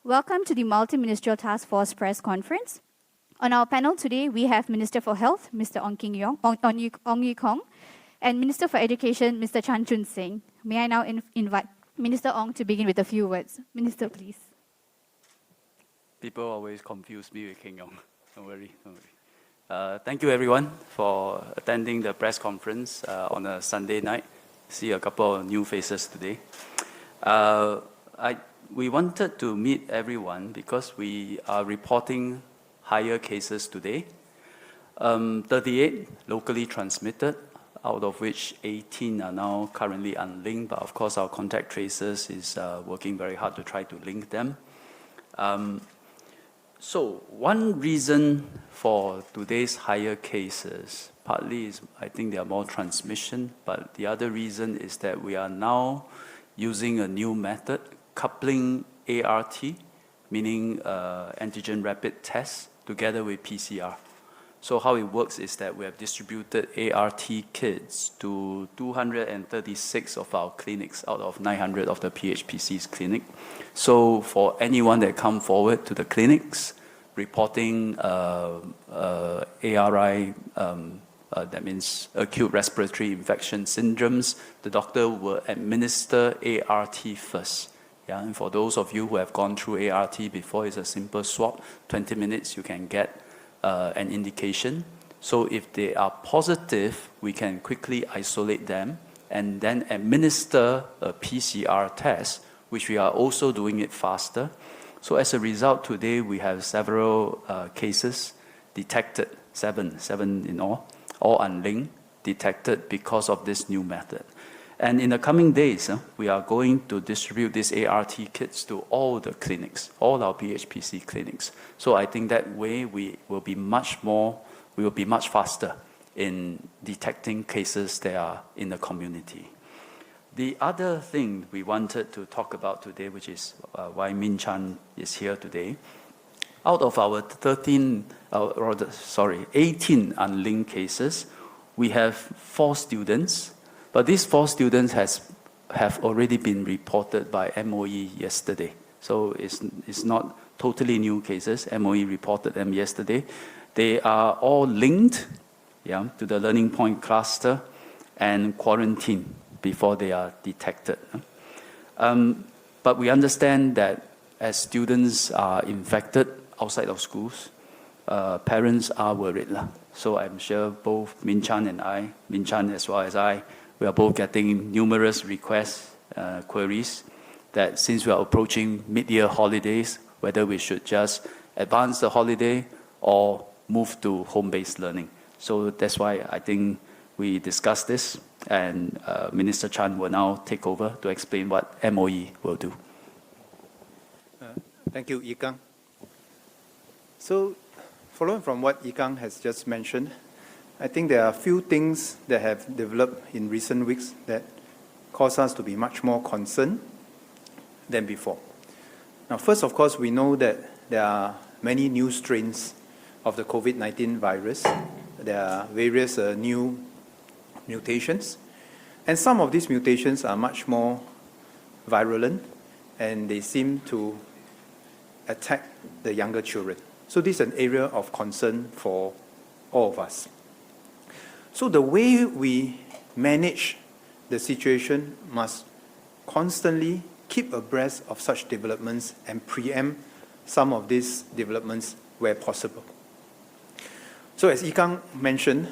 Welcome to the Multi-Ministerial Task Force press conference. On our panel today, we have Minister for Health, Mr. Ong Ye Kong, and Minister for Education, Mr. Chan Chun Sing. May I now invite Minister Ong to begin with a few words. Minister, please. People always confuse me with King Yong. Don't worry. Thank you, everyone, for attending the press conference on a Sunday night. See a couple of new faces today. We wanted to meet everyone because we are reporting higher cases today. 38 locally transmitted, out of which 18 are now currently unlinked, but of course our contact tracers is working very hard to try to link them. So one reason for today's higher cases, partly is I think there are more transmission, but the other reason is that we are now using a new method, coupling ART, meaning antigen rapid test, together with PCR. So how it works is that we have distributed ART kits to 236 of our clinics out of 900 of the PHPC's clinic. So for anyone that come forward to the clinics reporting ARI, that means acute respiratory infection syndromes, the doctor will administer ART first. Yeah, and for those of you who have gone through ART before, it's a simple swab, 20 minutes you can get an indication. So if they are positive, we can quickly isolate them and then administer a PCR test, which we are also doing it faster. So as a result, today we have several cases detected, seven in all unlinked, detected because of this new method. And in the coming days, we are going to distribute these ART kits to all the clinics, all our PHPC clinics. So I think that way we will be much faster in detecting cases that are in the community. The other thing we wanted to talk about today, which is why Min Chan is here today, out of our 18 unlinked cases, we have 4 students. But these 4 students have already been reported by MOE yesterday. So it's not totally new cases. MOE reported them yesterday. They are all linked to the Learning Point cluster and quarantined before they are detected. But we understand that as students are infected outside of schools, parents are worried. So I'm sure both Min Chan and I, Min Chan as well as I, we are both getting numerous requests, queries, that since we are approaching mid-year holidays, whether we should just advance the holiday or move to home-based learning. So that's why I think we discussed this, and Minister Chan will now take over to explain what MOE will do. Thank you, Yi Kang. So, following from what Yi Kang has just mentioned, I think there are a few things that have developed in recent weeks that cause us to be much more concerned than before. Now, first, of course, we know that there are many new strains of the COVID-19 virus. There are various new mutations, and some of these mutations are much more virulent, and they seem to attack the younger children. So this is an area of concern for all of us. So the way we manage the situation must constantly keep abreast of such developments and preempt some of these developments where possible. So as Yi Kang mentioned,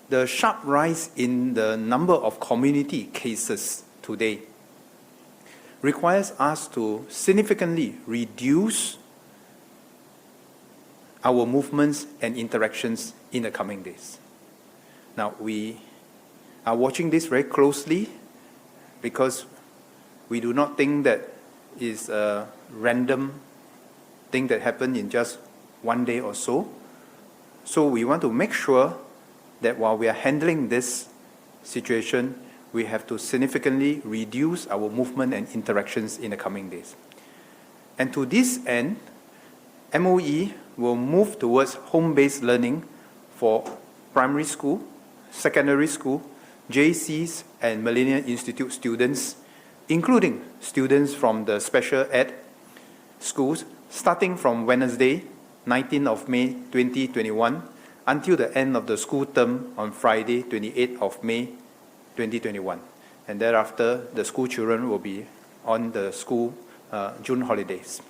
the sharp rise in the number of community cases today requires us to significantly reduce our movements and interactions in the coming days. Now, we are watching this very closely because we do not think that is a random thing that happened in just one day or so. So we want to make sure that while we are handling this situation, we have to significantly reduce our movement and interactions in the coming days. And to this end, MOE will move towards home-based learning for primary school, secondary school, JCs, and Millennium Institute students, including students from the special ed, schools starting from Wednesday, 19th of May 2021, until the end of the school term on Friday, 28th of May 2021. And thereafter, the school children will be on the school June holidays.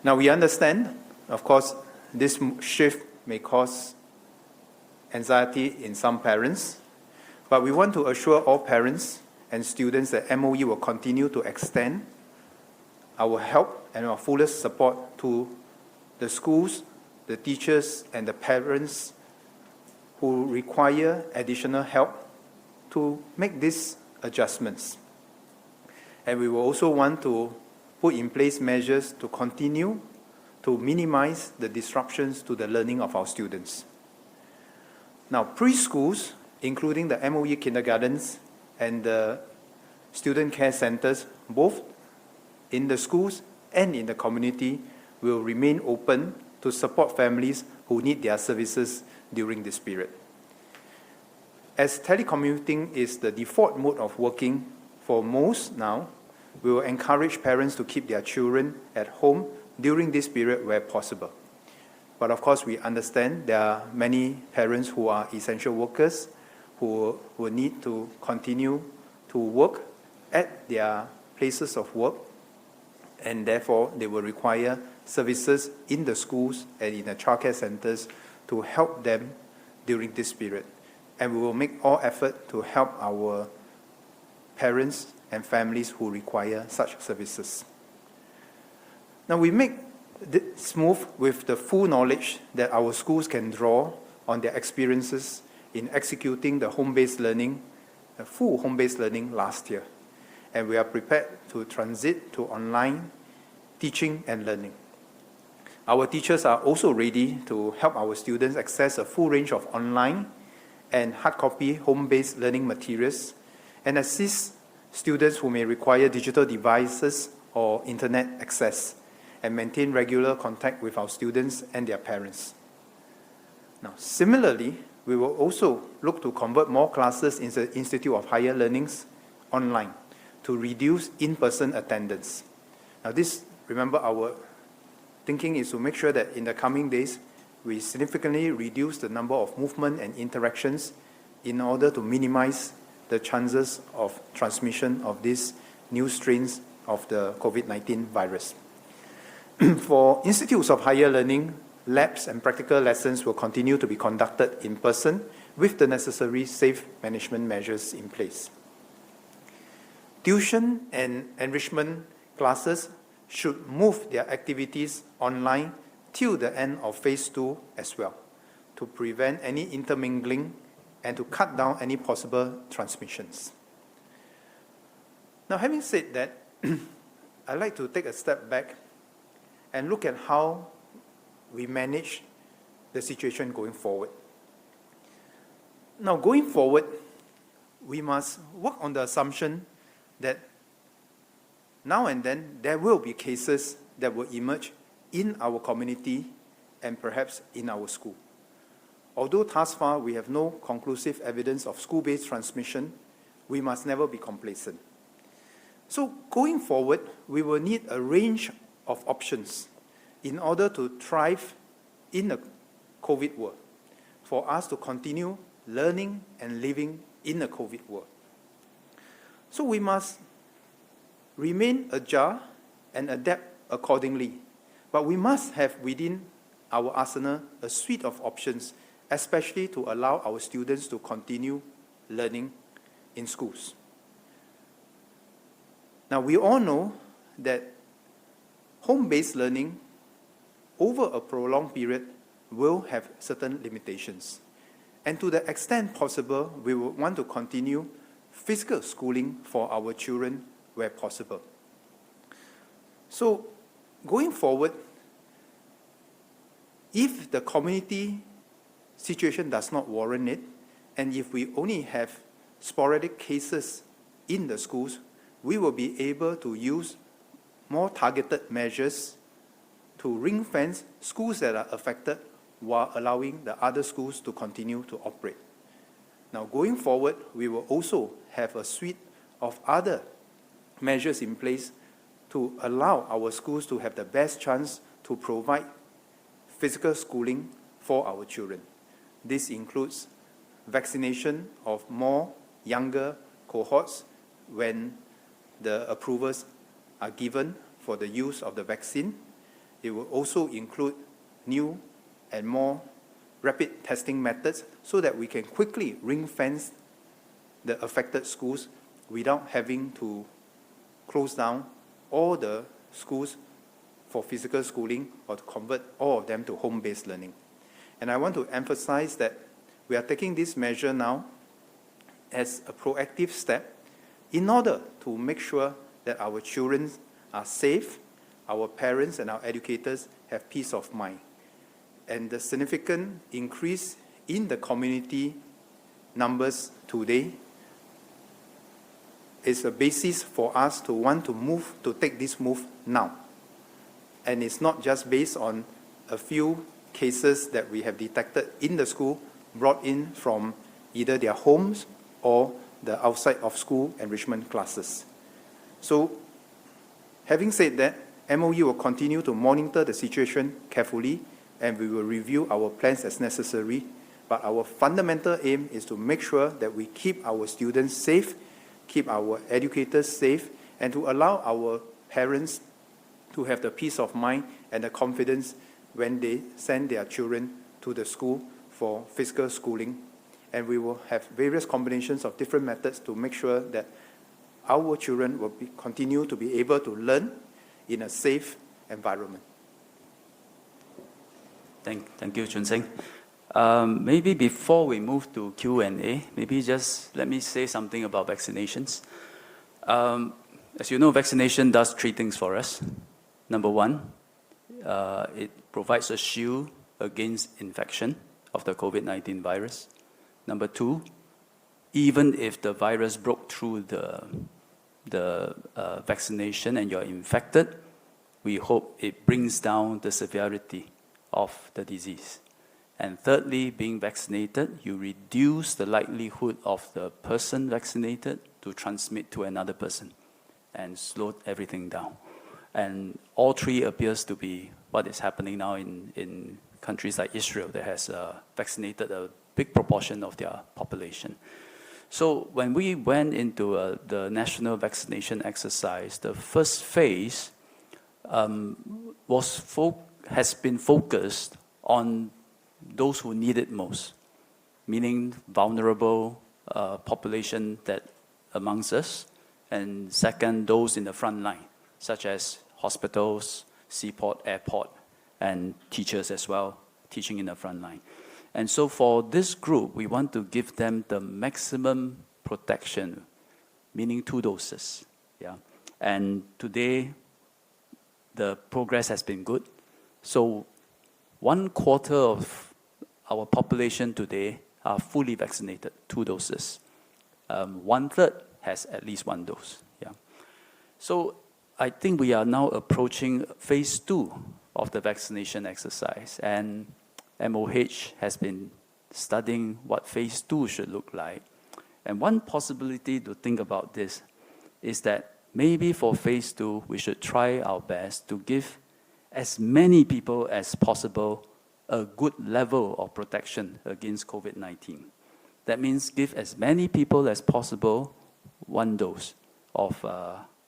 Now, we understand, of course, this shift may cause anxiety in some parents, but we want to assure all parents and students that MOE will continue to extend our help and our fullest support to the schools, the teachers, and the parents who require additional help to make these adjustments. And we will also want to put in place measures to continue to minimize the disruptions to the learning of our students. Now, preschools, including the MOE kindergartens and the student care centers, both in the schools and in the community, will remain open to support families who need their services during this period. As telecommuting is the default mode of working for most now, we will encourage parents to keep their children at home during this period where possible. But of course, we understand there are many parents who are essential workers who will need to continue to work at their places of work, and therefore they will require services in the schools and in the childcare centers to help them during this period. And we will make all effort to help our parents and families who require such services. Now, we make this move with the full knowledge that our schools can draw on their experiences in executing the home-based learning, the full home-based learning last year. And we are prepared to transit to online teaching and learning. Our teachers are also ready to help our students access a full range of online and hard copy home-based learning materials and assist students who may require digital devices or internet access and maintain regular contact with our students and their parents. Now, similarly, we will also look to convert more classes in the Institute of Higher Learnings online to reduce in-person attendance. Now, this, remember, our thinking is to make sure that in the coming days, we significantly reduce the number of movement and interactions in order to minimize the chances of transmission of these new strains of the COVID-19 virus. For institutes of higher learning, labs and practical lessons will continue to be conducted in person with the necessary safe management measures in place. Tuition and enrichment classes should move their activities online till the end of phase 2 as well, to prevent any intermingling and to cut down any possible transmissions. Now, having said that, I'd like to take a step back and look at how we manage the situation going forward. Now, going forward, we must work on the assumption that now and then there will be cases that will emerge in our community and perhaps in our school. Although thus far we have no conclusive evidence of school-based transmission, we must never be complacent. So going forward, we will need a range of options in order to thrive in a COVID world, for us to continue learning and living in a COVID world. So we must remain agile and adapt accordingly, but we must have within our arsenal a suite of options, especially to allow our students to continue learning in schools. Now, we all know that home-based learning over a prolonged period will have certain limitations. And to the extent possible, we will want to continue physical schooling for our children where possible. So, going forward, if the community situation does not warrant it, and if we only have sporadic cases in the schools, we will be able to use more targeted measures to ring-fence schools that are affected while allowing the other schools to continue to operate. Now, going forward, we will also have a suite of other measures in place to allow our schools to have the best chance to provide physical schooling for our children. This includes vaccination of more younger cohorts when the approvals are given for the use of the vaccine. It will also include new and more rapid testing methods so that we can quickly ring-fence the affected schools without having to close down all the schools for physical schooling or to convert all of them to home-based learning. And I want to emphasize that we are taking this measure now as a proactive step in order to make sure that our children are safe, our parents and our educators have peace of mind. And the significant increase in the community numbers today is a basis for us to want to take this move now. And it's not just based on a few cases that we have detected in the school, brought in from either their homes or the outside of school enrichment classes. So, having said that, MOE will continue to monitor the situation carefully and we will review our plans as necessary. But our fundamental aim is to make sure that we keep our students safe, keep our educators safe, and to allow our parents to have the peace of mind and the confidence when they send their children to the school for physical schooling. And we will have various combinations of different methods to make sure that our children will continue to be able to learn in a safe environment. Thank you, Chun Sing. Maybe before we move to Q&A, maybe just let me say something about vaccinations. As you know, vaccination does three things for us. Number one, it provides a shield against infection of the COVID-19 virus. Number two, even if the virus broke through the vaccination and you're infected, we hope it brings down the severity of the disease. And thirdly, being vaccinated, you reduce the likelihood of the person vaccinated to transmit to another person and slow everything down. And all three appears to be what is happening now in countries like Israel that has vaccinated a big proportion of their population. So when we went into the national vaccination exercise, the first phase has been focused on those who need it most, meaning vulnerable population that amongst us, and second, those in the front line, such as hospitals, seaport, airport, and teachers as well, teaching in the front line. And so for this group, we want to give them the maximum protection, meaning 2 doses. Yeah. And today, the progress has been good. So 1/4 of our population today are fully vaccinated, 2 doses. 1/3 has at least 1 dose. Yeah. So I think we are now approaching phase 2 of the vaccination exercise, and MOH has been studying what phase 2 should look like. And one possibility to think about this is that maybe for phase 2, we should try our best to give as many people as possible a good level of protection against COVID-19. That means give as many people as possible 1 dose of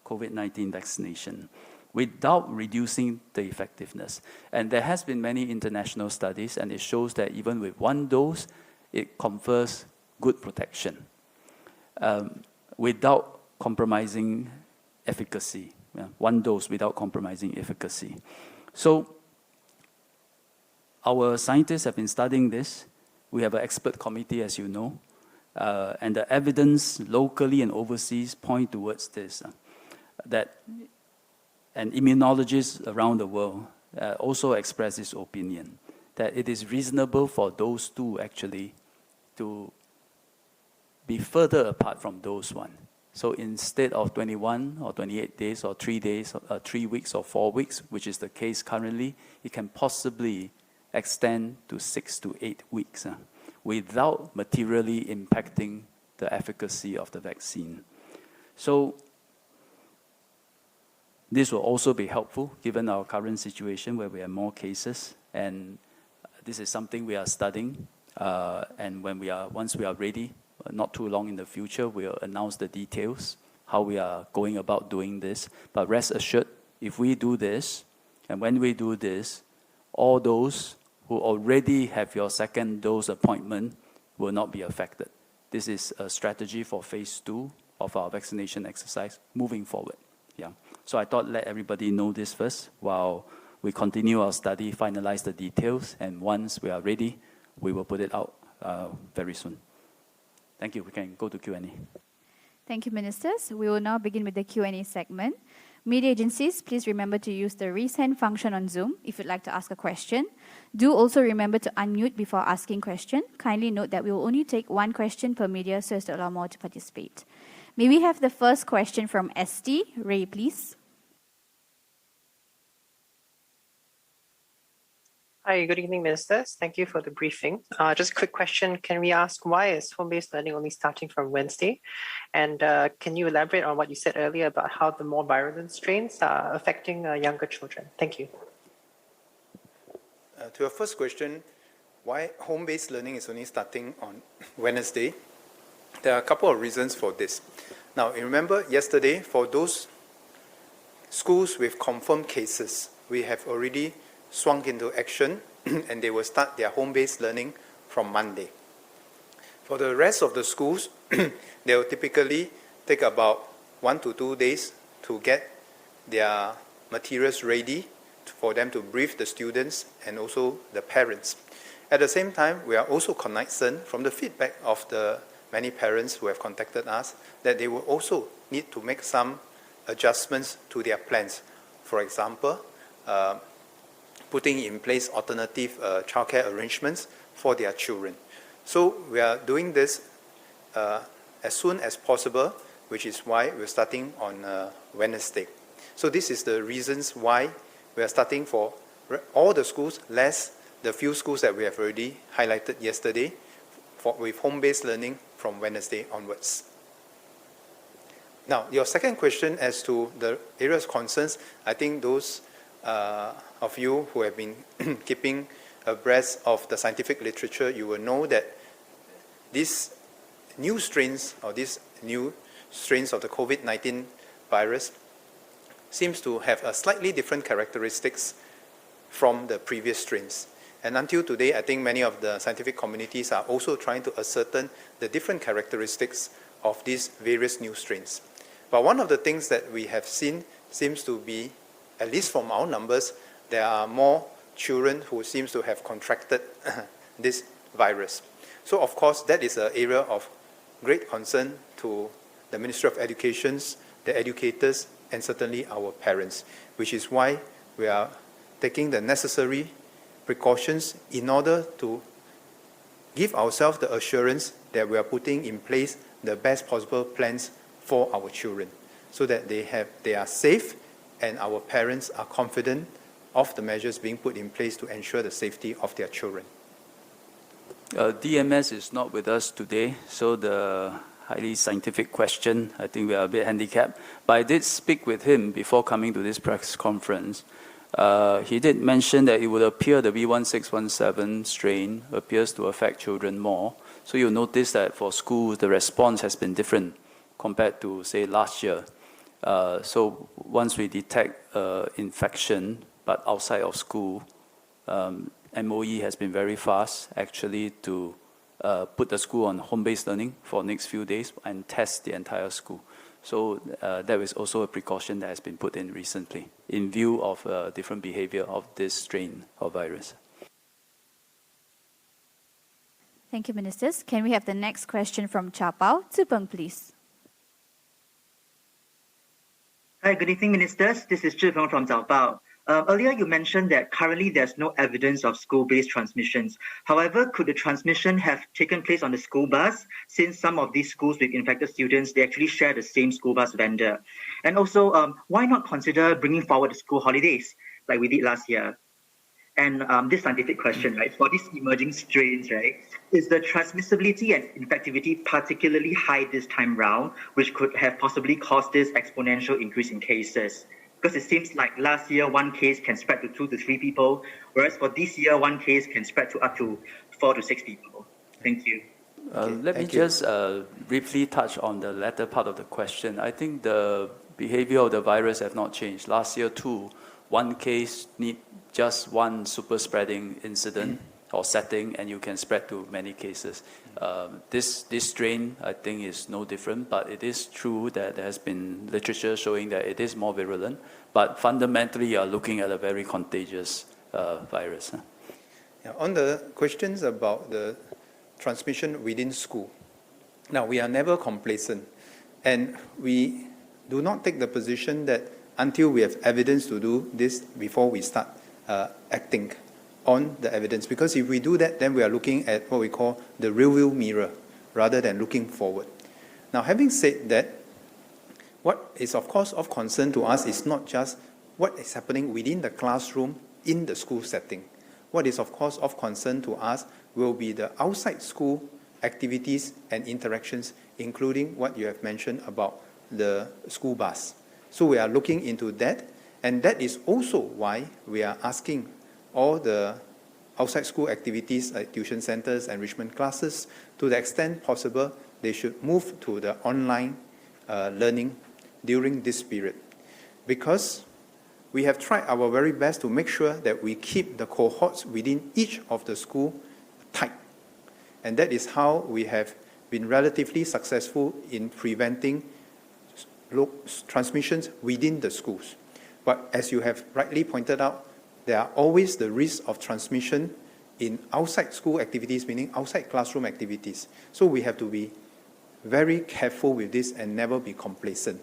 COVID-19 vaccination without reducing the effectiveness. And there has been many international studies, and it shows that even with 1 dose, it confers good protection without compromising efficacy. Yeah, 1 dose without compromising efficacy. So our scientists have been studying this. We have an expert committee, as you know, and the evidence locally and overseas point towards this, and immunologists around the world also express this opinion, that it is reasonable for those two actually to be further apart from those one. So instead of 21 or 28 days or 3 days, 3 weeks or 4 weeks, which is the case currently, it can possibly extend to 6 to 8 weeks without materially impacting the efficacy of the vaccine. So This will also be helpful given our current situation where we have more cases, and this is something we are studying. And once we are ready, not too long in the future, we'll announce the details, how we are going about doing this. But rest assured, if we do this, and when we do this, all those who already have your second dose appointment will not be affected. This is a strategy for phase 2 of our vaccination exercise moving forward. Yeah. So I thought let everybody know this first while we continue our study, finalize the details, and once we are ready, we will put it out very soon. Thank you. We can go to Q&A. Thank you, Ministers. We will now begin with the Q&A segment. Media agencies, please remember to use the raise hand function on Zoom if you'd like to ask a question. Do also remember to unmute before asking question. Kindly note that we will only take one question per media so as to allow more to participate. May we have the first question from ST? Ray, please. Hi, good evening, Ministers. Thank you for the briefing. Just a quick question. Can we ask why is home-based learning only starting from Wednesday? And can you elaborate on what you said earlier about how the more virulent strains are affecting younger children? Thank you. To your first question, why home-based learning is only starting on Wednesday? There are a couple of reasons for this. Now, you remember yesterday, for those schools with confirmed cases, we have already swung into action and they will start their home-based learning from Monday. For the rest of the schools, they will typically take about 1 to 2 days to get their materials ready for them to brief the students and also the parents. At the same time, we are also cognizant from the feedback of the many parents who have contacted us that they will also need to make some adjustments to their plans. For example, putting in place alternative childcare arrangements for their children. So we are doing this as soon as possible, which is why we're starting on Wednesday. So this is the reasons why we are starting for all the schools, less the few schools that we have already highlighted yesterday, with home-based learning from Wednesday onwards. Now, your second question as to the areas of concerns, I think those of you who have been keeping abreast of the scientific literature, you will know that these new strains of the COVID-19 virus seems to have a slightly different characteristics from the previous strains. And until today, I think many of the scientific communities are also trying to ascertain the different characteristics of these various new strains. But one of the things that we have seen seems to be, at least from our numbers, there are more children who seems to have contracted this virus. So of course, that is an area of great concern to the Ministry of Education, the educators, and certainly our parents, which is why we are taking the necessary precautions in order to give ourselves the assurance that we are putting in place the best possible plans for our children, so that they are safe and our parents are confident of the measures being put in place to ensure the safety of their children. DMS is not with us today, so the highly scientific question, I think we are a bit handicapped. But I did speak with him before coming to this press conference. He did mention that it would appear the B1617 strain appears to affect children more. So you'll notice that for schools, the response has been different compared to, say, last year. So once we detect infection, but outside of school, MOE has been very fast, actually, to put the school on home-based learning for the next few days and test the entire school. So there is also a precaution that has been put in recently in view of different behavior of this strain of virus. Thank you, Ministers. Can we have the next question from Chapao? Zipeng, please. Hi, good evening, Ministers. This is Zhipeng from Zaobao. Earlier, you mentioned that currently there's no evidence of school-based transmissions. However, could the transmission have taken place on the school bus, since some of these schools with infected students, they actually share the same school bus vendor? And also, why not consider bringing forward the school holidays like we did last year? And this scientific question, right, for these emerging strains, right, is the transmissibility and infectivity particularly high this time round, which could have possibly caused this exponential increase in cases? Because it seems like last year, one case can spread to 2 to 3 people, whereas for this year, one case can spread to up to 4 to 6 people. Thank you. Let me just briefly touch on the latter part of the question. I think the behavior of the virus have not changed. Last year too, one case need just one super spreading incident or setting, and you can spread to many cases. This strain, I think, is no different, but it is true that there has been literature showing that it is more virulent, but fundamentally you are looking at a very contagious virus. Yeah, on the questions about the transmission within school, now we are never complacent, and we do not take the position that until we have evidence to do this before we start acting on the evidence. Because if we do that, then we are looking at what we call the rearview mirror rather than looking forward. Now, having said that, what is of course of concern to us is not just what is happening within the classroom in the school setting. What is of course of concern to us will be the outside school activities and interactions, including what you have mentioned about the school bus. So we are looking into that, and that is also why we are asking all the outside school activities like tuition centers, enrichment classes, to the extent possible, they should move to the online learning during this period. Because we have tried our very best to make sure that we keep the cohorts within each of the school tight. And that is how we have been relatively successful in preventing transmissions within the schools. But as you have rightly pointed out, there are always the risk of transmission in outside school activities, meaning outside classroom activities. So we have to be very careful with this and never be complacent.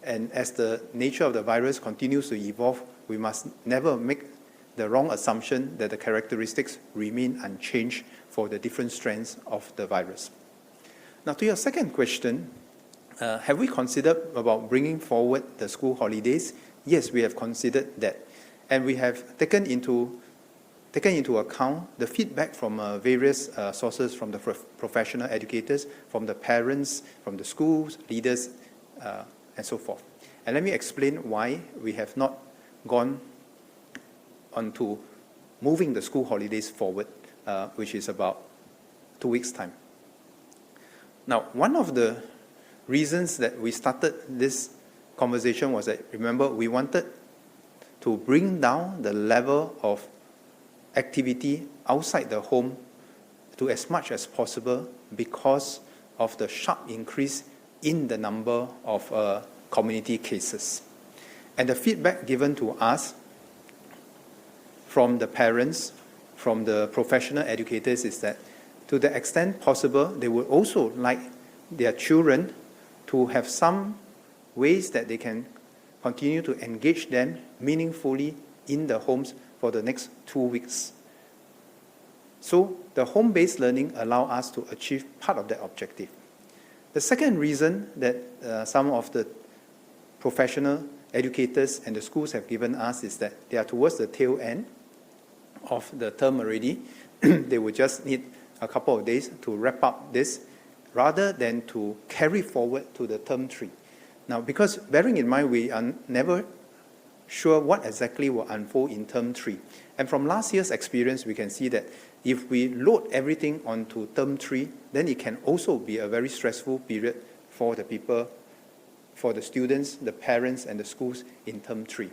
And as the nature of the virus continues to evolve, we must never make the wrong assumption that the characteristics remain unchanged for the different strands of the virus. Now, to your second question, have we considered about bringing forward the school holidays? Yes, we have considered that. And we have taken into account the feedback from various sources, from the professional educators, from the parents, from the schools, leaders, and so forth. And let me explain why we have not gone on to moving the school holidays forward, which is about 2 weeks' time. Now, one of the reasons that we started this conversation was that, remember, we wanted to bring down the level of activity outside the home to as much as possible because of the sharp increase in the number of community cases. And the feedback given to us from the parents, from the professional educators is that to the extent possible, they would also like their children to have some ways that they can continue to engage them meaningfully in the homes for the next 2 weeks. So the home-based learning allows us to achieve part of that objective. The second reason that some of the professional educators and the schools have given us is that they are towards the tail end of the term already. They will just need a couple of days to wrap up this rather than to carry forward to the term 3. Now, because bearing in mind we are never sure what exactly will unfold in term 3. And from last year's experience, we can see that if we load everything onto term 3, then it can also be a very stressful period for the people, for the students, the parents, and the schools in term 3.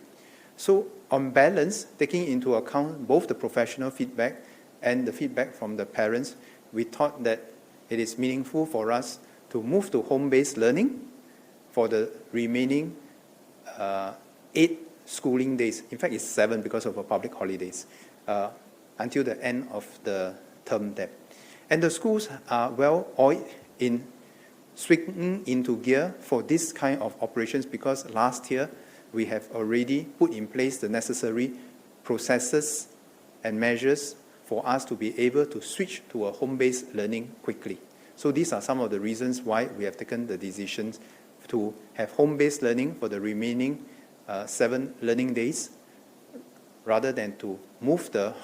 So on balance, taking into account both the professional feedback and the feedback from the parents, we thought that it is meaningful for us to move to home-based learning for the remaining 8 schooling days. In fact, it's 7 because of our public holidays, until the end of the term there. And the schools are well oiled in swinging into gear for this kind of operations because last year we have already put in place the necessary processes and measures for us to be able to switch to a home-based learning quickly. So these are some of the reasons why we have taken the decisions to have home-based learning for the remaining 7 learning days, rather than to move the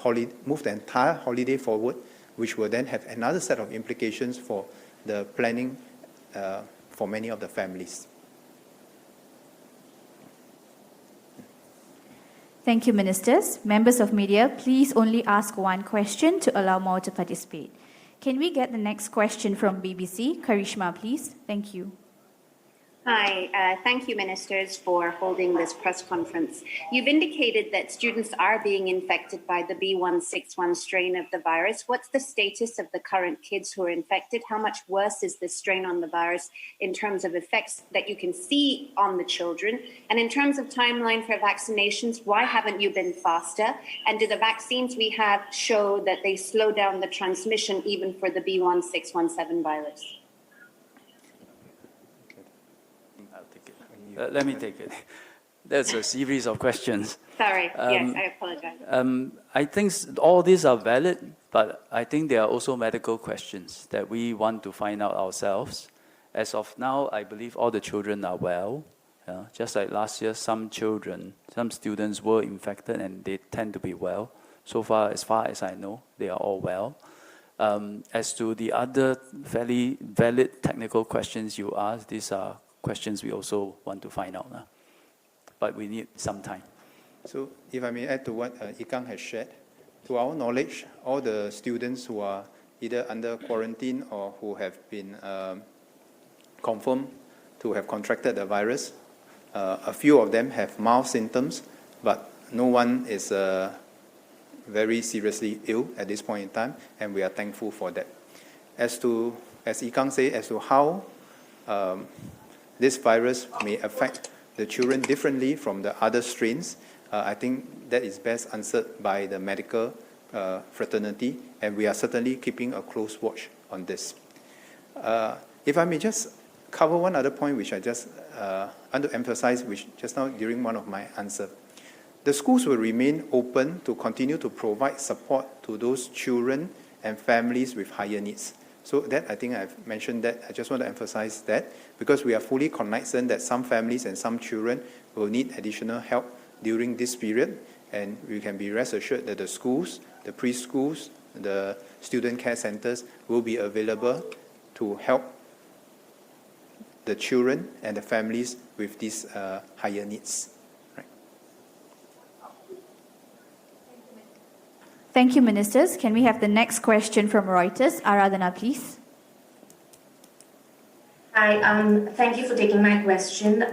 entire holiday forward, which will then have another set of implications for the planning for many of the families. Thank you, Ministers. Members of media, please only ask one question to allow more to participate. Can we get the next question from BBC? Karishma, please. Thank you. Hi, thank you, Ministers, for holding this press conference. You've indicated that students are being infected by the B161 strain of the virus. What's the status of the current kids who are infected? How much worse is this strain on the virus in terms of effects that you can see on the children? And in terms of timeline for vaccinations, why haven't you been faster? And do the vaccines we have show that they slow down the transmission even for the B1617 virus? Let me take it. There's a series of questions. Sorry, yes, I apologize. I think all these are valid, but I think there are also medical questions that we want to find out ourselves. As of now, I believe all the children are well. Just like last year, some students were infected and they tend to be well. So far as I know, they are all well. As to the other fairly valid technical questions you asked, these are questions we also want to find out. But we need some time. So if I may add to what Ikang has shared, to our knowledge, all the students who are either under quarantine or who have been confirmed to have contracted the virus, a few of them have mild symptoms, but no one is very seriously ill at this point in time, and we are thankful for that. As Ikang said, as to how this virus may affect the children differently from the other strains, I think that is best answered by the medical fraternity, and we are certainly keeping a close watch on this. If I may just cover one other point which I just want to emphasize, which just now during one of my answers. The schools will remain open to continue to provide support to those children and families with higher needs. So that, I think I've mentioned that. I just want to emphasize that because we are fully cognizant that some families and some children will need additional help during this period, and we can be rest assured that the schools, the preschools, the student care centers will be available to help the children and the families with these higher needs. Right. Thank you, Ministers. Can we have the next question from Reuters? Aradhana, please. Hi, thank you for taking my question.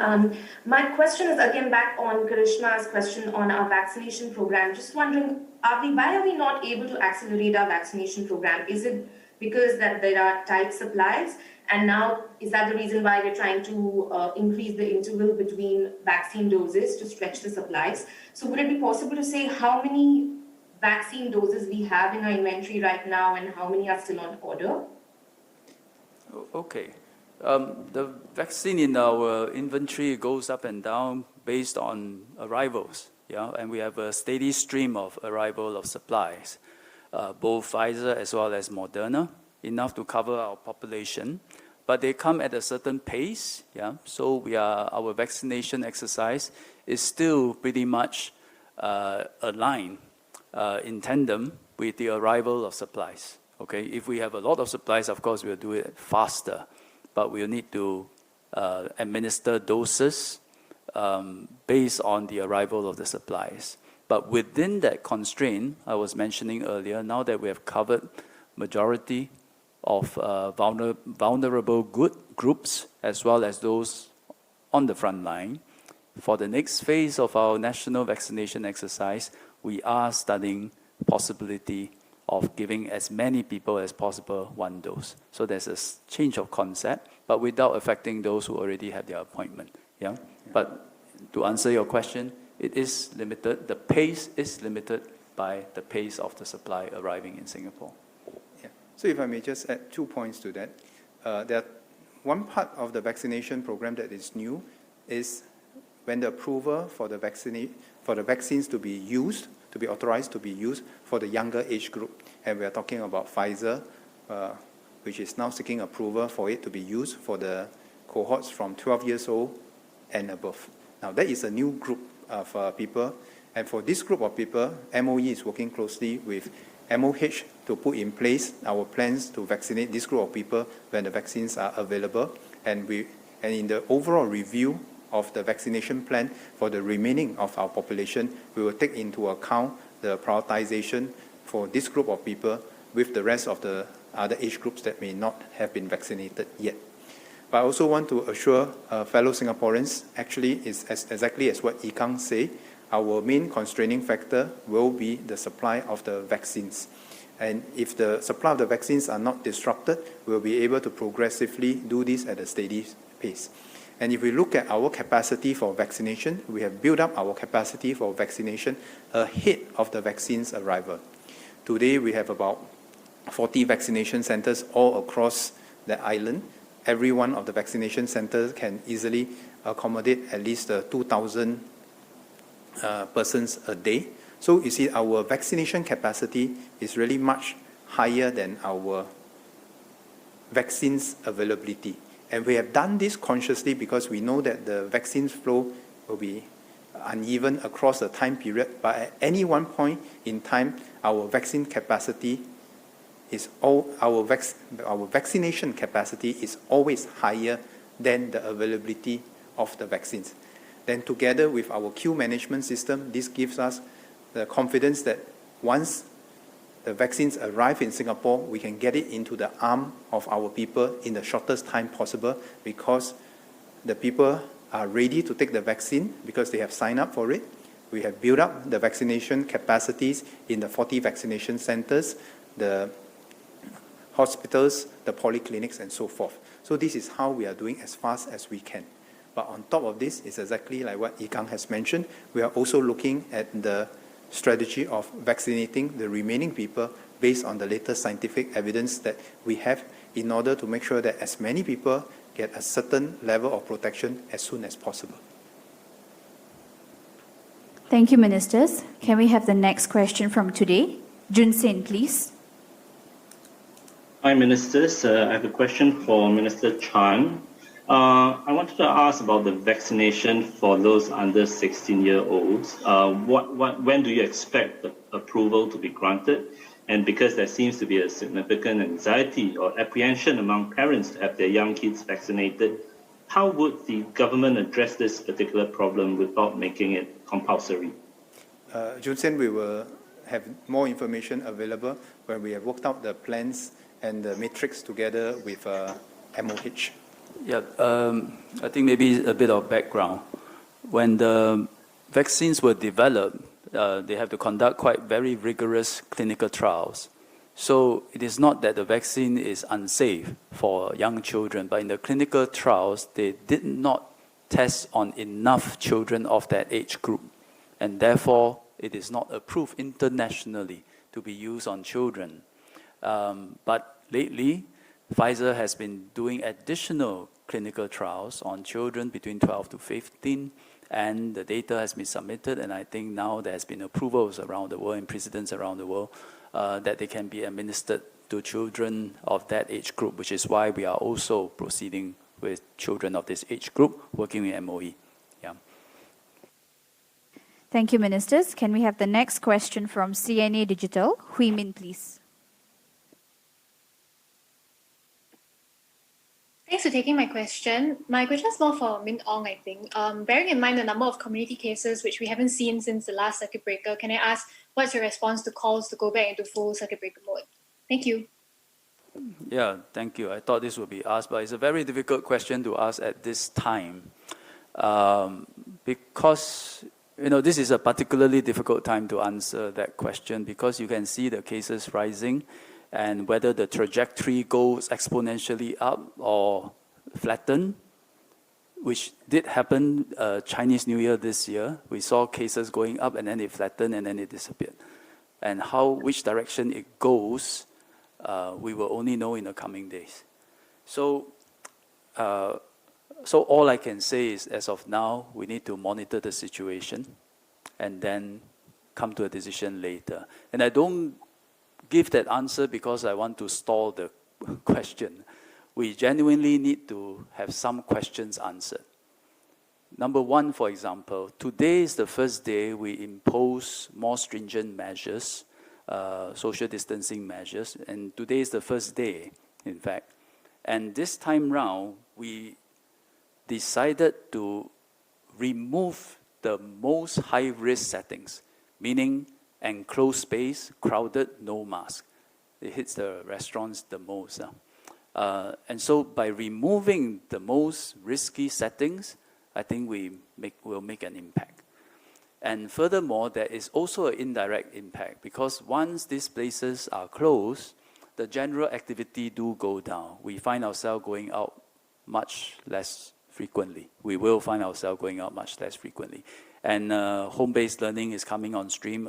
My question is again back on Karishma's question on our vaccination program. Just wondering, why are we not able to accelerate our vaccination program? Is it because that there are tight supplies? And now, is that the reason why we're trying to increase the interval between vaccine doses to stretch the supplies? So would it be possible to say how many vaccine doses we have in our inventory right now and how many are still on order? Okay. The vaccine in our inventory goes up and down based on arrivals, and we have a steady stream of arrival of supplies, both Pfizer as well as Moderna, enough to cover our population, but they come at a certain pace, so our vaccination exercise is still pretty much aligned in tandem with the arrival of supplies. Okay, if we have a lot of supplies, of course we'll do it faster, but we'll need to administer doses based on the arrival of the supplies. But within that constraint, I was mentioning earlier, now that we have covered majority of vulnerable groups as well as those on the front line, for the next phase of our national vaccination exercise, we are studying possibility of giving as many people as possible one dose. So there's a change of concept, but without affecting those who already have their appointment. But to answer your question, it is limited. The pace is limited by the pace of the supply arriving in Singapore. So if I may just add 2 points to that. That one part of the vaccination program that is new is when the approval for the vaccines to be used, to be authorized to be used for the younger age group. And we are talking about Pfizer, which is now seeking approval for it to be used for the cohorts from 12 years old and above. Now, that is a new group of people. And for this group of people, MOE is working closely with MOH to put in place our plans to vaccinate this group of people when the vaccines are available. And in the overall review of the vaccination plan for the remaining of our population, we will take into account the prioritization for this group of people with the rest of the other age groups that may not have been vaccinated yet. But I also want to assure fellow Singaporeans, actually, is exactly as what Ikang said, our main constraining factor will be the supply of the vaccines. And if the supply of the vaccines are not disrupted, we'll be able to progressively do this at a steady pace. And if we look at our capacity for vaccination, we have built up our capacity for vaccination ahead of the vaccine's arrival. Today, we have about 40 vaccination centers all across the island. Every one of the vaccination centers can easily accommodate at least 2,000 persons a day. So you see, our vaccination capacity is really much higher than our vaccines availability. And we have done this consciously because we know that the vaccine flow will be uneven across the time period, but at any one point in time, our vaccine capacity is our vaccination capacity is always higher than the availability of the vaccines. Then together with our queue management system, this gives us the confidence that once the vaccines arrive in Singapore, we can get it into the arm of our people in the shortest time possible, because the people are ready to take the vaccine because they have signed up for it. We have built up the vaccination capacities in the 40 vaccination centers, the hospitals, the polyclinics, and so forth. So this is how we are doing as fast as we can. But on top of this, is exactly like what Ikang has mentioned, we are also looking at the strategy of vaccinating the remaining people based on the latest scientific evidence that we have, in order to make sure that as many people get a certain level of protection as soon as possible. Thank you, Ministers. Can we have the next question from today? Jun Sen, please. Hi, Ministers. I have a question for Minister Chan. I wanted to ask about the vaccination for those under 16-year-olds. When do you expect the approval to be granted? And because there seems to be a significant anxiety or apprehension among parents to have their young kids vaccinated, how would the government address this particular problem without making it compulsory? Jun Sen, we will have more information available when we have worked out the plans and the matrix together with MOH. Yeah, I think maybe a bit of background. When the vaccines were developed, they have to conduct quite very rigorous clinical trials. So it is not that the vaccine is unsafe for young children, but in the clinical trials, they did not test on enough children of that age group. And therefore, it is not approved internationally to be used on children. But lately, Pfizer has been doing additional clinical trials on children between 12 to 15, and the data has been submitted, and I think now there has been approvals around the world and precedents around the world that they can be administered to children of that age group, which is why we are also proceeding with children of this age group, working with MOE. Yeah. Thank you, Ministers. Can we have the next question from CNA Digital? Hui Min, please. Thanks for taking my question. My question is more for Min Ong, I think. Bearing in mind the number of community cases which we haven't seen since the last circuit breaker, can I ask what's your response to calls to go back into full circuit breaker mode? Thank you. Yeah, thank you. I thought this would be asked, but it's a very difficult question to ask at this time, because this is a particularly difficult time to answer that question, because you can see the cases rising, and whether the trajectory goes exponentially up or flatten, which did happen Chinese New Year this year. We saw cases going up and then it flattened and then it disappeared. And which direction it goes, we will only know in the coming days. So all I can say is, as of now, we need to monitor the situation and then come to a decision later. And I don't give that answer because I want to stall the question. We genuinely need to have some questions answered. Number one, for example, today is the first day we impose more stringent measures, social distancing measures, and today is the first day, in fact. And this time round, we decided to remove the most high-risk settings, meaning enclosed space, crowded, no mask. It hits the restaurants the most. And so by removing the most risky settings, I think will make an impact. And furthermore, there is also an indirect impact, because once these places are closed, the general activity do go down. We find ourselves going out much less frequently. We will find ourselves going out much less frequently. And home-based learning is coming on stream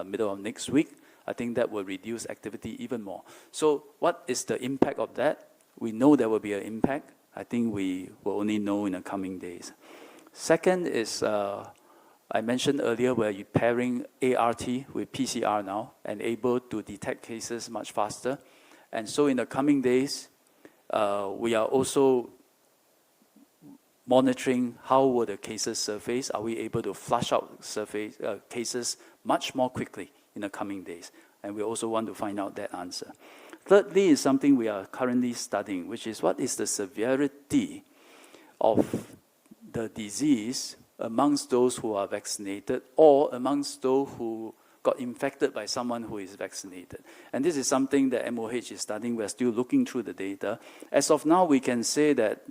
middle of next week. I think that will reduce activity even more. So what is the impact of that? We know there will be an impact. I think we will only know in the coming days. Second is, I mentioned earlier, we're pairing ART with PCR now and able to detect cases much faster. And so in the coming days, we are also monitoring how will the cases surface. Are we able to flush out cases much more quickly in the coming days? And we also want to find out that answer. Thirdly is something we are currently studying, which is what is the severity of the disease amongst those who are vaccinated or amongst those who got infected by someone who is vaccinated. And this is something that MOH is studying. We're still looking through the data. As of now, we can say that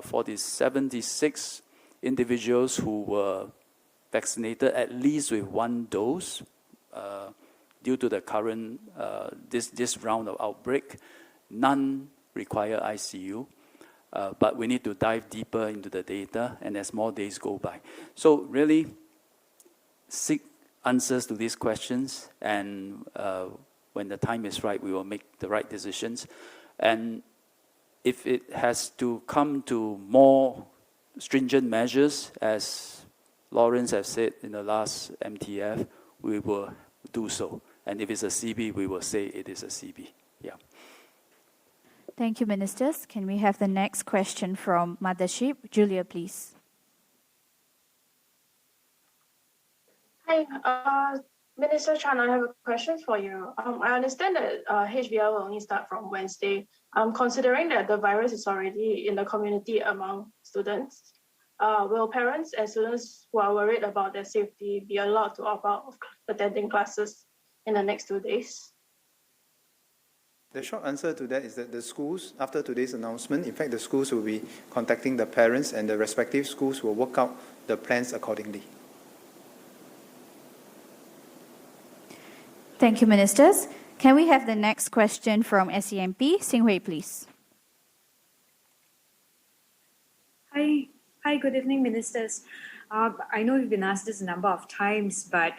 for the 76 individuals who were vaccinated at least with one dose, due to the current, this round of outbreak, none require ICU. But we need to dive deeper into the data, and as more days go by. So really, seek answers to these questions, and when the time is right, we will make the right decisions. And if it has to come to more stringent measures, as Lawrence has said in the last MTF, we will do so. And if it's a CB, we will say it is a CB. Yeah. Thank you, Ministers. Can we have the next question from Mothership? Julia, please. Hi, Minister Chan, I have a question for you. I understand that HBL will only start from Wednesday. Considering that the virus is already in the community among students, will parents and students who are worried about their safety be allowed to opt out of attending classes in the next 2 days? The short answer to that is that the schools, after today's announcement, in fact, the schools will be contacting the parents, and the respective schools will work out the plans accordingly. Thank you, Ministers. Can we have the next question from SEMP? Sing-Hui, please. Hi, good evening, Ministers. I know you've been asked this a number of times, but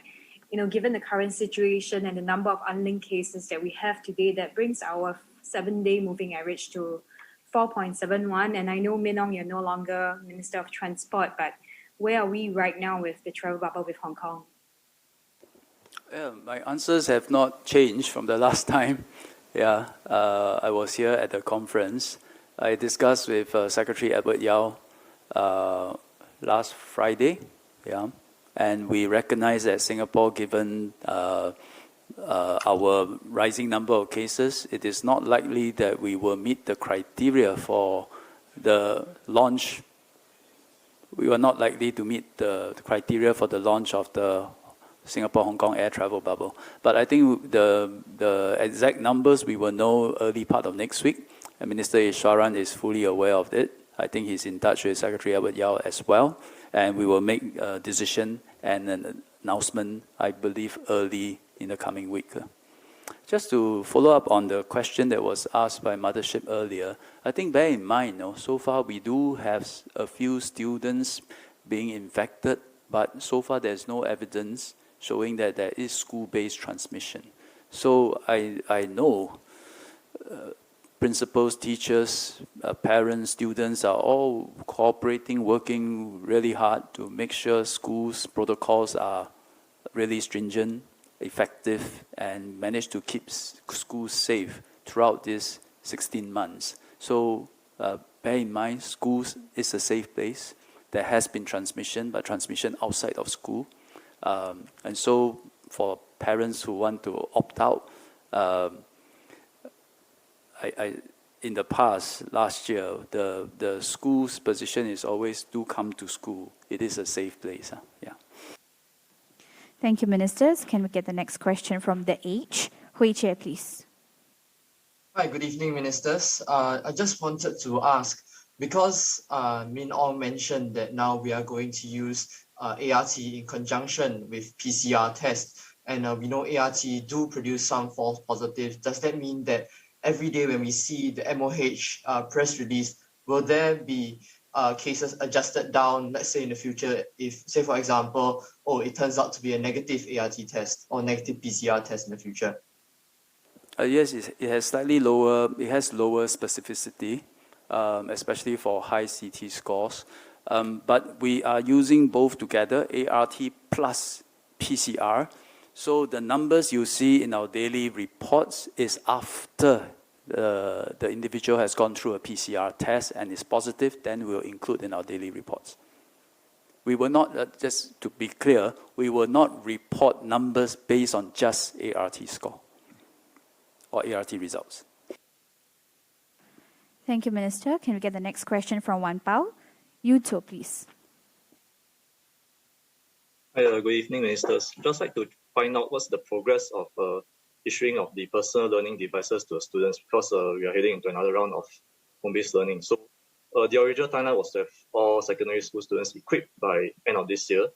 given the current situation and the number of unlinked cases that we have today, that brings our 7-day moving average to 4.71. And I know, Min Ong, you're no longer Minister of Transport, but where are we right now with the travel bubble with Hong Kong? My answers have not changed from the last time. I was here at the conference. I discussed with Secretary Edward Yao last Friday. And we recognize that Singapore, given our rising number of cases, it is not likely that we will meet the criteria for the launch. We were not likely to meet the criteria for the launch of the Singapore-Hong Kong air travel bubble. But I think the exact numbers we will know early part of next week. And Minister Iswaran is fully aware of it. I think he's in touch with Secretary Edward Yao as well. And we will make a decision and an announcement, I believe, early in the coming week. Just to follow up on the question that was asked by Mothership earlier, I think bear in mind, so far we do have a few students being infected, but so far there's no evidence showing that there is school-based transmission. So I know principals, teachers, parents, students are all cooperating, working really hard to make sure schools' protocols are really stringent, effective, and manage to keep schools safe throughout these 16 months. So bear in mind, schools is a safe place. There has been transmission, but transmission outside of school. And so for parents who want to opt out, in the past, last year, the school's position is always do come to school. It is a safe place. Yeah. Thank you, ministers. Can we get the next question from the H? Hui Che, please. Hi, good evening, ministers. I just wanted to ask, because Min Ong mentioned that now we are going to use ART in conjunction with PCR tests, and we know ART do produce some false positives. Does that mean that every day when we see the MOH press release, will there be cases adjusted down, let's say in the future, if, say for example, it turns out to be a negative ART test or negative PCR test in the future? Yes, it has slightly lower. It has lower specificity, especially for high CT scores. But we are using both together, ART plus PCR. So the numbers you see in our daily reports is after the individual has gone through a PCR test and is positive, then we'll include in our daily reports. We will not, just to be clear, we will not report numbers based on just ART score or ART results. Thank you, Minister. Can we get the next question from Wan Pao? You too, please. Hi, good evening, ministers. Just like to find out what's the progress of issuing of the personal learning devices to students, because we are heading into another round of home-based learning. So the original timeline was to have all secondary school students equipped by end of this year.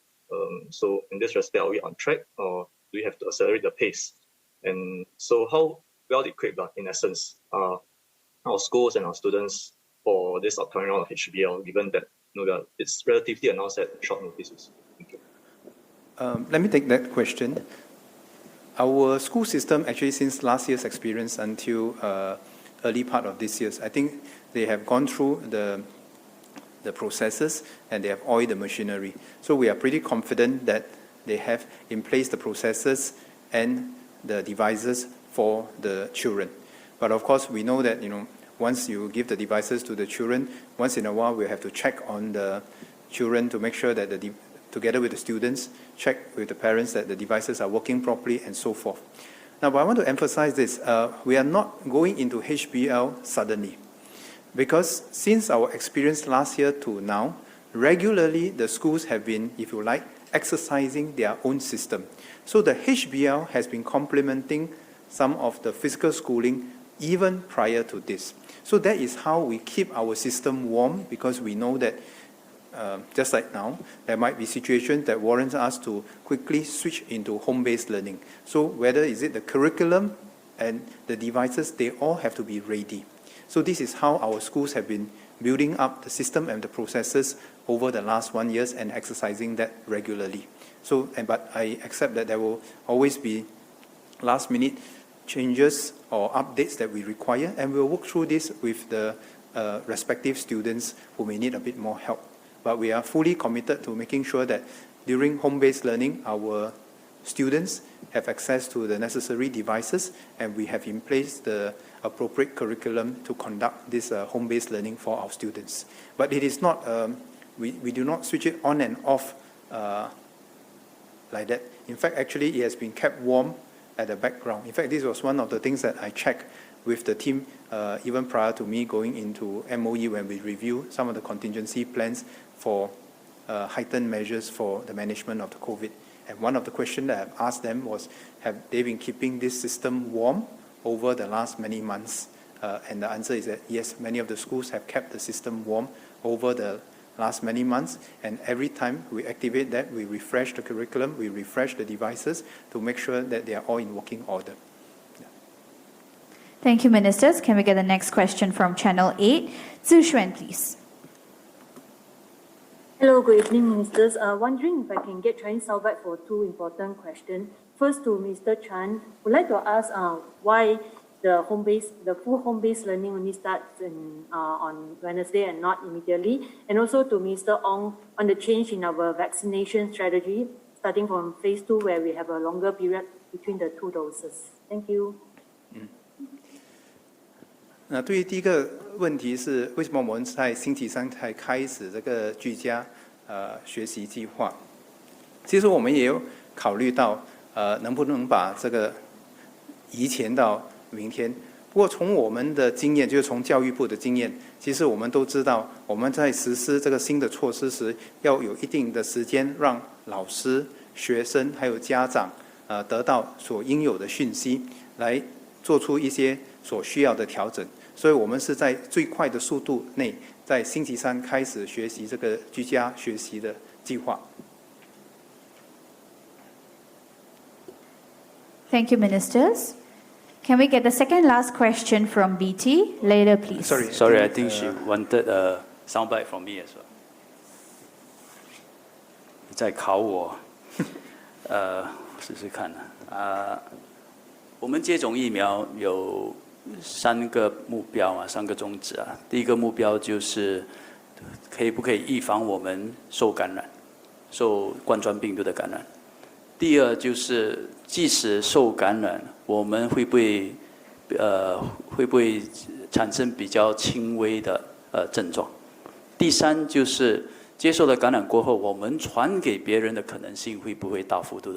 So in this respect, are we on track, or do we have to accelerate the pace? And so how well equipped, in essence, are our schools and our students for this upcoming round of HBL, given that it's relatively announced at short notices? Thank you. Let me take that question. Our school system, actually since last year's experience until early part of this year's, I think they have gone through the processes and they have oiled the machinery. So we are pretty confident that they have in place the processes and the devices for the children. But of course, we know that once you give the devices to the children, once in a while we have to check on the children to make sure that together with the students, check with the parents that the devices are working properly and so forth. Now, but I want to emphasize this. We are not going into HBL suddenly, because since our experience last year to now, regularly the schools have been, if you like, exercising their own system. So the HBL has been complementing some of the physical schooling even prior to this. So that is how we keep our system warm, because we know that just like now, there might be situations that warrant us to quickly switch into home-based learning. So whether is it the curriculum and the devices, they all have to be ready. So this is how our schools have been building up the system and the processes over the last 1 year and exercising that regularly. So, but I accept that there will always be last-minute changes or updates that we require, and we'll work through this with the respective students who may need a bit more help. But we are fully committed to making sure that during home-based learning, our students have access to the necessary devices, and we have in place the appropriate curriculum to conduct this home-based learning for our students. But it is not, we do not switch it on and off like that. In fact, actually, it has been kept warm at the background. In fact, this was one of the things that I checked with the team even prior to me going into MOE when we review some of the contingency plans for heightened measures for the management of the COVID. And one of the questions that I've asked them was, have they been keeping this system warm over the last many months? And the answer is that yes, many of the schools have kept the system warm over the last many months. And every time we activate that, we refresh the curriculum, we refresh the devices to make sure that they are all in working order. Thank you, ministers. Can we get the next question from Channel 8? Zhu Xuan, please. Hello, good evening, ministers. Wondering if I can get Chinese soundbite for two important questions. First, to Mr. Chan, would like to ask why the full home-based learning only starts on Wednesday and not immediately, and also to Mr. Ong on the change in our vaccination strategy, starting from phase 2, where we have a longer period between the 2 doses. Thank you. 那对于第一个问题是，为什么我们在星期三才开始这个居家学习计划？其实我们也有考虑到，能不能把这个移前到明天。不不过从我们的经验，就是从教育部的经验，其实我们都知道，我们在实施这个新的措施时，要有一定的时间，让老师、学生还有家长得到所应有的讯息，来做出一些所需要的调整。所以我们是在最快的速度内，在星期三开始学习这个居家学习的计划。Thank you, ministers. Can we get the second last question from BT? Later, please. Sorry, I think she wanted a soundbite from me as well. 你在考我，试试看我们接种疫苗有3个目标啊，3个宗旨啊。第一个目标就是不可以预防我们受感染，受冠状病毒的感染。第二就是即使受感染，我们会不会产生比较轻微的症状？第三就是接受了感染过后，我们传给别人的可能性会不会大幅度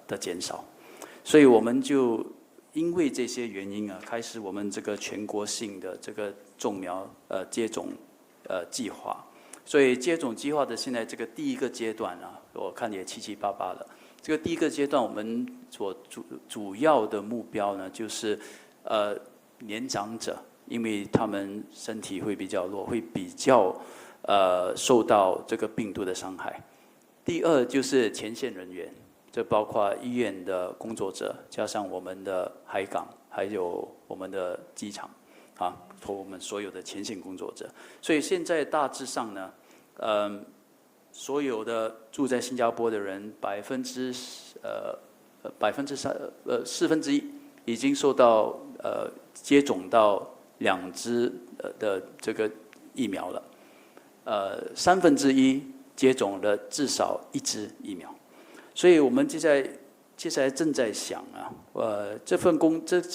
的减少？所以我们就因为这些原因啊，开始我们这个全国性的这个种苗接种计划。所以接种计划的现在这个第一个阶段啊，我看也七七八八了。这个第一个阶段，我们所主要的目标呢，就是年长者，因为他们身体会比较弱，会比较受到这个病毒的伤害。第二就是前线人员，这包括医院的工作者，加上我们的海港，还有我们的机场，和我们所有的前线工作者。所以现在大致上呢，所有的住在新加坡的人1/4已经受到接种到2支的这个疫苗了，1/3接种了至少1支疫苗，所以我们接下来正在想这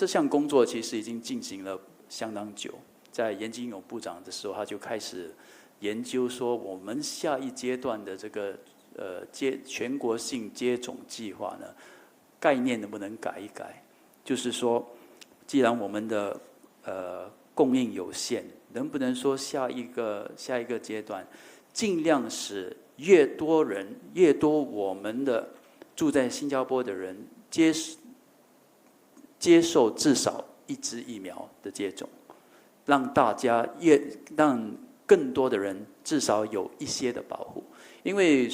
项工作其实已经进行了相当久，在严金勇部长的时候他就开始研究说，我们下一阶段的这个全国性接种计划呢，概念能不能改一改？就是说，既然我们的供应有限，能不能说下一个阶段，尽量使越多我们的住在新加坡的人接受至少1支疫苗的接种，让更多的人至少有一些的保护，因为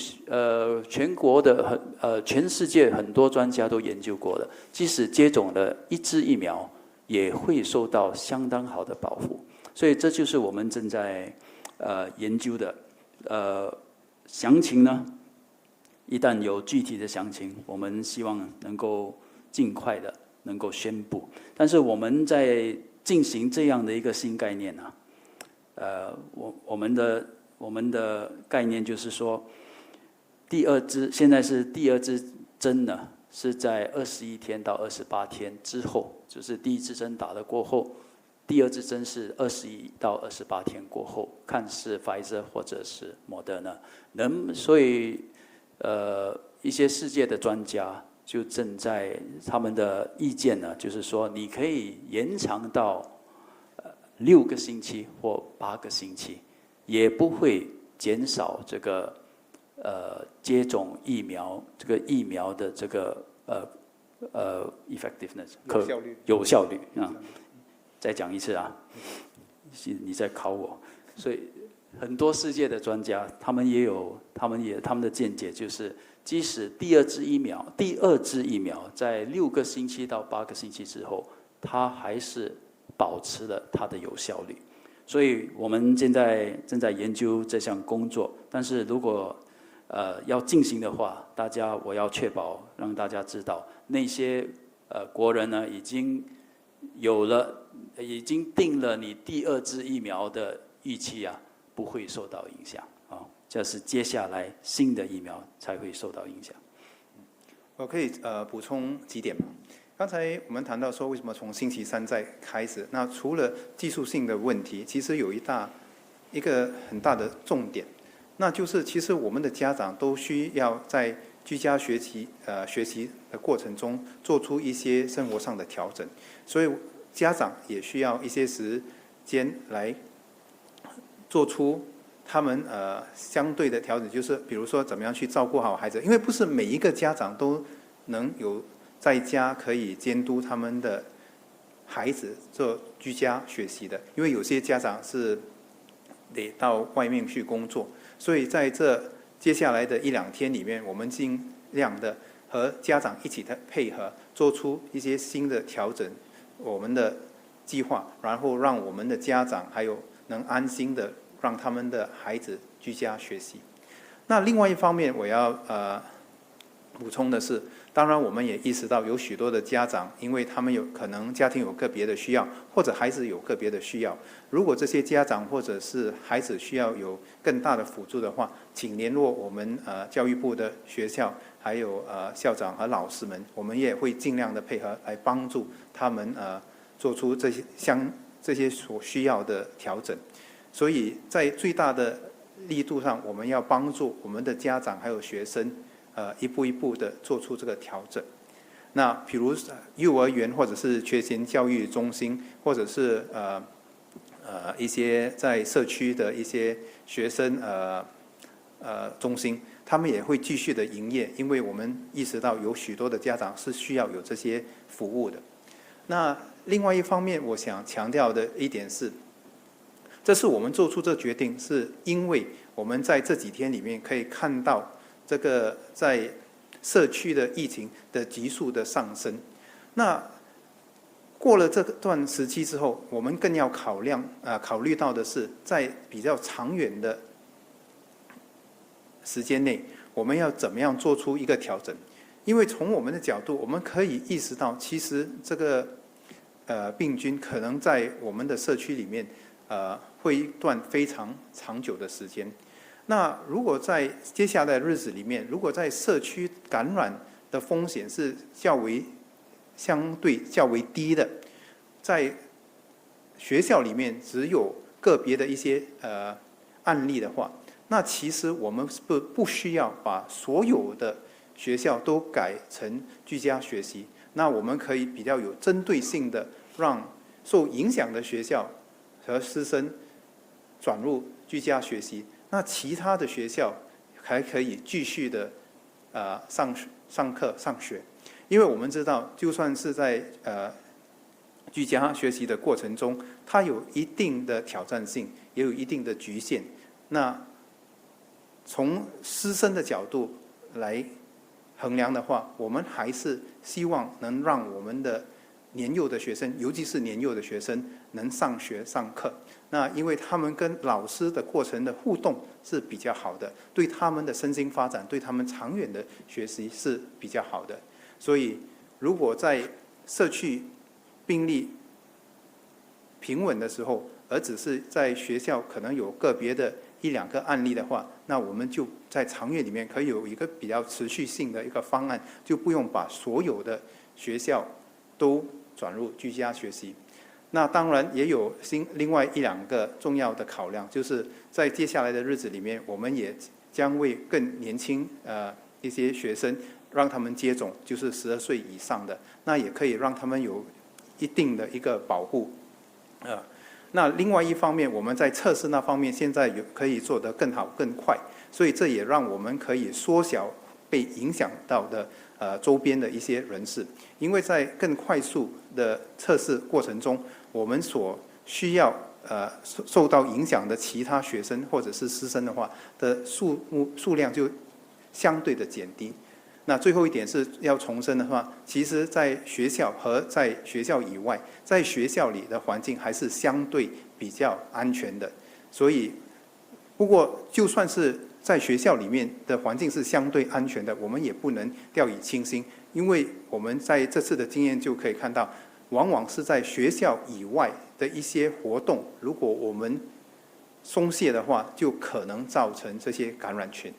全世界很多专家都研究过了，即使接种了1支疫苗，也会受到相当好的保护。所以这就是我们正在研究的详情呢。一旦有具体的详情，我们希望能够尽快的能够宣布。但是我们在进行这样的一个新概念啊。我们的概念就是说，现在是第2支针呢，是在21天到28天之后，就是第1支针打了过后，第2支针是21到28天过后，看是 Pfizer 或者是 Moderna。所以一些世界的专家就正在他们的意见呢，就是说你可以延长到6个星期或8个星期，也不会减少这个接种疫苗的这个effectiveness 有效率啊。再讲一次啊，你在考我，所以很多世界的专家他们的见解就是，即使第2支疫苗在6个星期到8个星期之后，它还是保持了它的有效率，所以我们现在正在研究这项工作。但是如果要进行的话，我要确保让大家知道，那些国人呢已经定了你第2支疫苗的预期啊，不会受到影响啊。这是接下来新的疫苗才会受到影响。我可以补充几点吗？刚才我们谈到说，为什么从星期3再开始？那除了技术性的问题，其实有一个很大的重点，那就是其实我们的家长都需要在居家学习的过程中做出一些生活上的调整。所以家长也需要一些时间来做出他们相对的调整，就是比如说怎么样去照顾好孩子，因为不是每一个家长都能有在家可以监督他们的孩子做居家学习的，因为有些家长是得到外面去工作，所以在这接下来的1-2天里面，我们尽量的和家长一起的配合，做出一些新的调整，我们的计划，然后让我们的家长还有能安心的让他们的孩子居家学习。那另外一方面，我要补充的是，当然我们也意识到有许多的家长，因为他们有可能家庭有个别的需要，或者孩子有个别的需要。如果这些家长或者是孩子需要有更大的辅助的话，请联络我们教育部的学校，还有校长和老师们，我们也会尽量的配合来帮助他们做出这些所需要的调整。所以在最大的力度上，我们要帮助我们的家长还有学生一步一步的做出这个调整。那比如幼儿园或者是学前教育中心，或者是一些在社区的一些学生中心，他们也会继续的营业，因为我们意识到有许多的家长是需要有这些服务的。那另外一方面，我想强调的一点是，这是我们做出这决定，是因为我们在这几天里面可以看到这个在社区的疫情的急速的上升。那过了这段时期之后，我们更要考虑到的是，在比较长远的时间内，我们要怎么样做出一个调整？因为从我们的角度，我们可以意识到，其实这个病菌可能在我们的社区里面会一段非常长久的时间。那如果在接下来的日子里面，如果在社区感染的风险是相对较为低的，在学校里面只有个别的一些案例的话，那其实我们不需要把所有的学校都改成居家学习。那我们可以比较有针对性的让受影响的学校和师生转入居家学习，那其他的学校还可以继续的上课上学。因为我们知道，就算是在居家学习的过程中，它有一定的挑战性，也有一定的局限。那从师生的角度来衡量的话，我们还是希望能让我们的年幼的学生，尤其是年幼的学生能上学上课。那因为他们跟老师的过程的互动是比较好的，对他们的身心发展，对他们长远的学习是比较好的。所以如果在社区病例平稳的时候，而只是在学校可能有个别的1-2个案例的话，那我们就在长远里面可以有一个比较持续性的一个方案，就不用把所有的学校都转入居家学习。那当然也有另外1-2个重要的考量，就是在接下来的日子里面，我们也将为更年轻一些学生让他们接种，就是12岁以上的，那也可以让他们有一定的一个保护。那另外一方面，我们在测试那方面现在可以做得更好更快，所以这也让我们可以缩小被影响到的周边的一些人士，因为在更快速的测试过程中，我们所需要受到影响的其他学生或者是师生的话的数量就相对的减低。那最后一点是要重申的话，其实在学校和在学校以外，在学校里的环境还是相对比较安全的。所以，不过就算是在学校里面的环境是相对安全的，我们也不能掉以轻心，因为我们在这次的经验就可以看到，往往是在学校以外的一些活动，如果我们松懈的话，就可能造成这些感染群。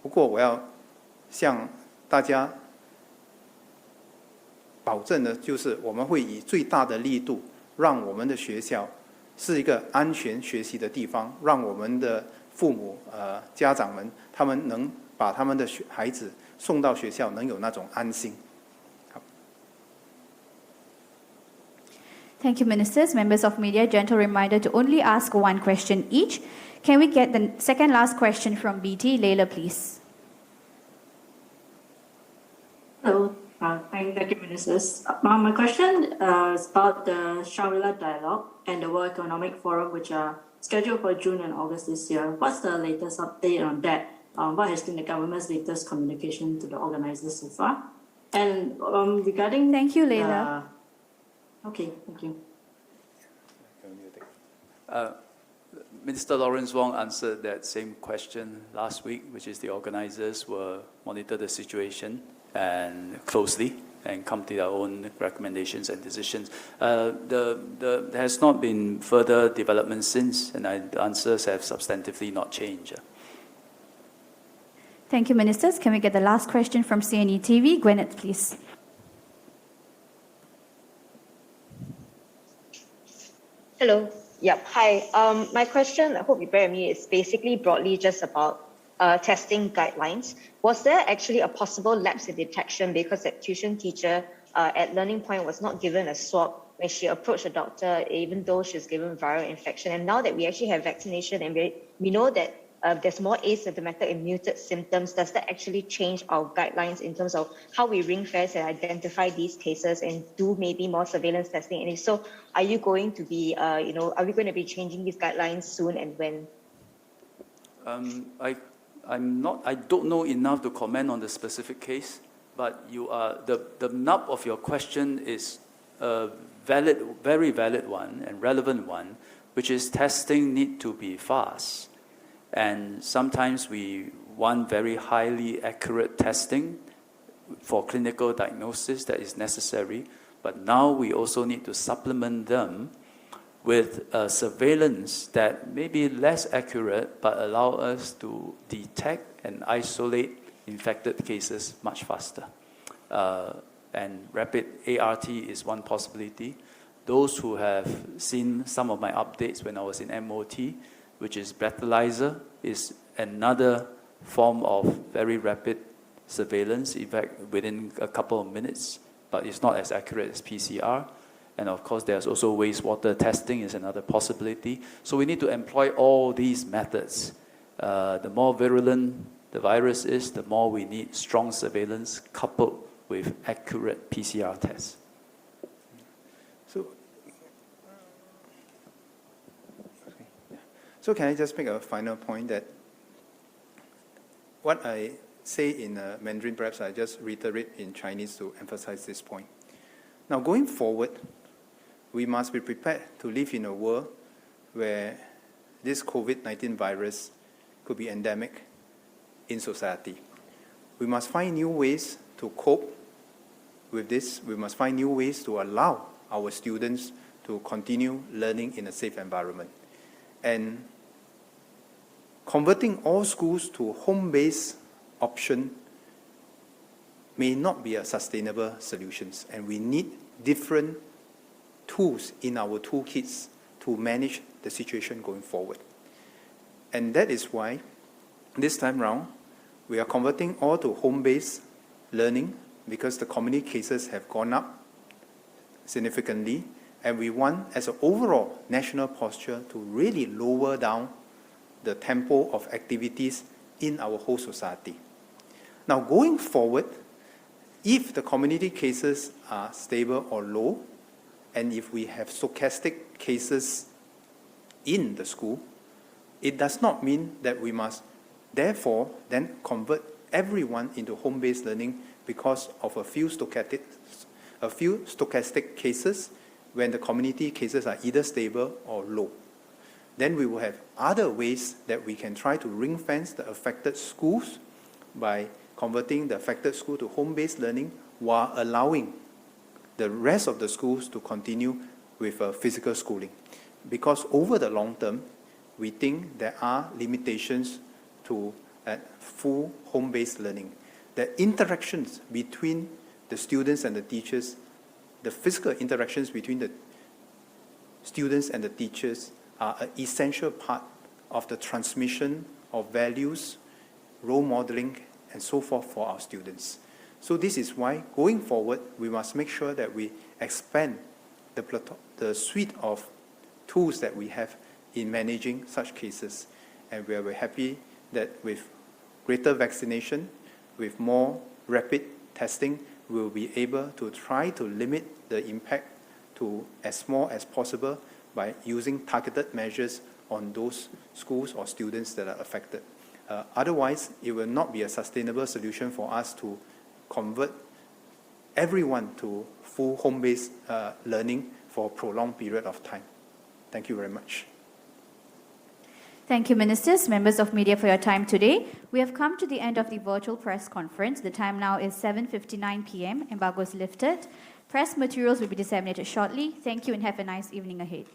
不过我要向大家保证的就是，我们会以最大的力度，让我们的学校是一个安全学习的地方，让我们的父母、家长们，他们能把他们的孩子送到学校，能有那种安心。好。Thank you, Ministers. Members of media, gentle reminder to only ask one question each. Can we get the second last question from BT? Leila, please. Hello. Thank you, Ministers. My question is about the Shangri-La Dialogue and the World Economic Forum, which are scheduled for June and August this year. What's the latest update on that? What has been the government's latest communication to the organizers so far? And regarding... Thank you, Leila. Okay, thank you. Minister Lawrence Wong answered that same question last week, which is the organizers will monitor the situation and closely and come to their own recommendations and decisions. There has not been further development since, and the answers have substantively not changed. Thank you, Ministers. Can we get the last question from CNE TV? Gwyneth, please. Hello. Yep. Hi. My question, I hope you bear with me, is basically broadly just about testing guidelines. Was there actually a possible lapse in detection because that tuition teacher at Learning Point was not given a swab when she approached a doctor, even though she was given viral infection? And now that we actually have vaccination and we know that there's more asymptomatic and muted symptoms, does that actually change our guidelines in terms of how we ring fence and identify these cases and do maybe more surveillance testing? And if so, are you going to be, are we going to be changing these guidelines soon, and when? I don't know enough to comment on the specific case, but the nub of your question is a very valid one and relevant one, which is testing need to be fast. And sometimes we want very highly accurate testing for clinical diagnosis that is necessary, but now we also need to supplement them with surveillance that may be less accurate but allow us to detect and isolate infected cases much faster. And rapid ART is one possibility. Those who have seen some of my updates when I was in MOT, which is breathalyzer, is another form of very rapid surveillance, in fact, within a couple of minutes, but it's not as accurate as PCR. And of course, there's also wastewater testing is another possibility. So we need to employ all these methods. The more virulent the virus is, the more we need strong surveillance coupled with accurate PCR tests. So can I just make a final point that what I say in Mandarin, perhaps I just reiterate in Chinese to emphasize this point. Now, going forward, we must be prepared to live in a world where this COVID-19 virus could be endemic in society. We must find new ways to cope with this. We must find new ways to allow our students to continue learning in a safe environment. And converting all schools to home-based option may not be a sustainable solution, and we need different tools in our toolkits to manage the situation going forward. And that is why this time round we are converting all to home-based learning, because the community cases have gone up significantly, and we want, as an overall national posture, to really lower down the tempo of activities in our whole society. Now, going forward, if the community cases are stable or low, and if we have stochastic cases in the school, it does not mean that we must therefore then convert everyone into home-based learning because of a few stochastic cases when the community cases are either stable or low. Then we will have other ways that we can try to ring-fence the affected schools by converting the affected school to home-based learning while allowing the rest of the schools to continue with physical schooling. Because over the long term, we think there are limitations to full home-based learning. The interactions between the students and the teachers, the physical interactions between the students and the teachers are an essential part of the transmission of values, role modeling, and so forth for our students. So this is why, going forward, we must make sure that we expand the the suite of tools that we have in managing such cases. And we are very happy that with greater vaccination, with more rapid testing, we'll be able to try to limit the impact to as small as possible by using targeted measures on those schools or students that are affected. Otherwise, it will not be a sustainable solution for us to convert everyone to full home-based learning for a prolonged period of time. Thank you very much. Thank you, Ministers, members of media, for your time today. We have come to the end of the virtual press conference. The time now is 7:59 p.m. Embargo is lifted. Press materials will be disseminated shortly. Thank you and have a nice evening ahead.